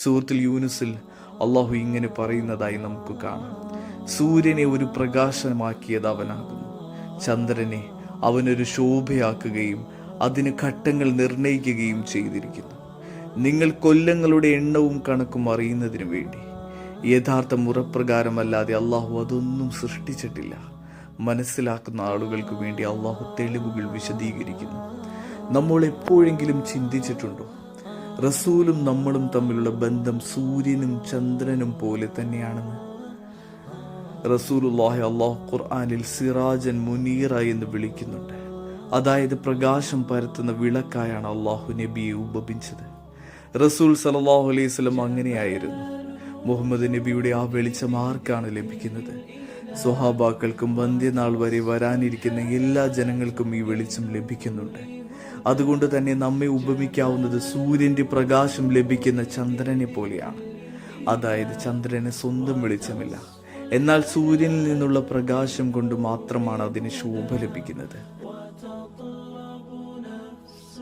സൂറത്തുൽ യൂനുസിൽ അള്ളാഹു ഇങ്ങനെ പറയുന്നതായി നമുക്ക് കാണാം: സൂര്യനെ ഒരു പ്രകാശമാക്കിയത് അവനാകുന്നു, ചന്ദ്രനെ അവനൊരു ശോഭയാക്കുകയും അതിന് ഘട്ടങ്ങൾ നിർണയിക്കുകയും ചെയ്തിരിക്കുന്നു. നിങ്ങൾ കൊല്ലങ്ങളുടെ എണ്ണവും കണക്കും അറിയുന്നതിനു വേണ്ടി. യഥാർത്ഥ മുറപ്രകാരമല്ലാതെ അള്ളാഹു അതൊന്നും സൃഷ്ടിച്ചിട്ടില്ല. മനസ്സിലാക്കുന്ന ആളുകൾക്ക് വേണ്ടി അള്ളാഹു തെളിവുകൾ വിശദീകരിക്കുന്നു. നമ്മൾ എപ്പോഴെങ്കിലും ചിന്തിച്ചിട്ടുണ്ടോ റസൂലും നമ്മളും തമ്മിലുള്ള ബന്ധം സൂര്യനും ചന്ദ്രനും പോലെ തന്നെയാണെന്ന്? റസൂലുള്ളാഹി അല്ലാഹു ഖുർആനിൽ സിറാജൻ മുനീറ എന്ന് വിളിക്കുന്നുണ്ട്. അതായത് പ്രകാശം പരത്തുന്ന വിളക്കായാണ് അള്ളാഹു നബിയെ ഉപമിച്ചത്. റസൂൽ സല്ലല്ലാഹു അലൈഹി വസല്ലം അങ്ങനെയായിരുന്നു. മുഹമ്മദ് നബിയുടെ ആ വെളിച്ചം ആർക്കാണ് ലഭിക്കുന്നത്? സ്വഹാബാക്കൾക്കും വന്ധ്യനാൾ വരെ വരാനിരിക്കുന്ന എല്ലാ ജനങ്ങൾക്കും ഈ വെളിച്ചം ലഭിക്കുന്നുണ്ട്. അതുകൊണ്ട് തന്നെ നമ്മെ ഉപമിക്കാവുന്നത് സൂര്യന്റെ പ്രകാശം ലഭിക്കുന്ന ചന്ദ്രനെ പോലെയാണ്. അതായത് ചന്ദ്രന് സ്വന്തം വെളിച്ചമില്ല, എന്നാൽ സൂര്യനിൽ നിന്നുള്ള പ്രകാശം കൊണ്ട് മാത്രമാണ് അതിന് ശോഭ ലഭിക്കുന്നത്.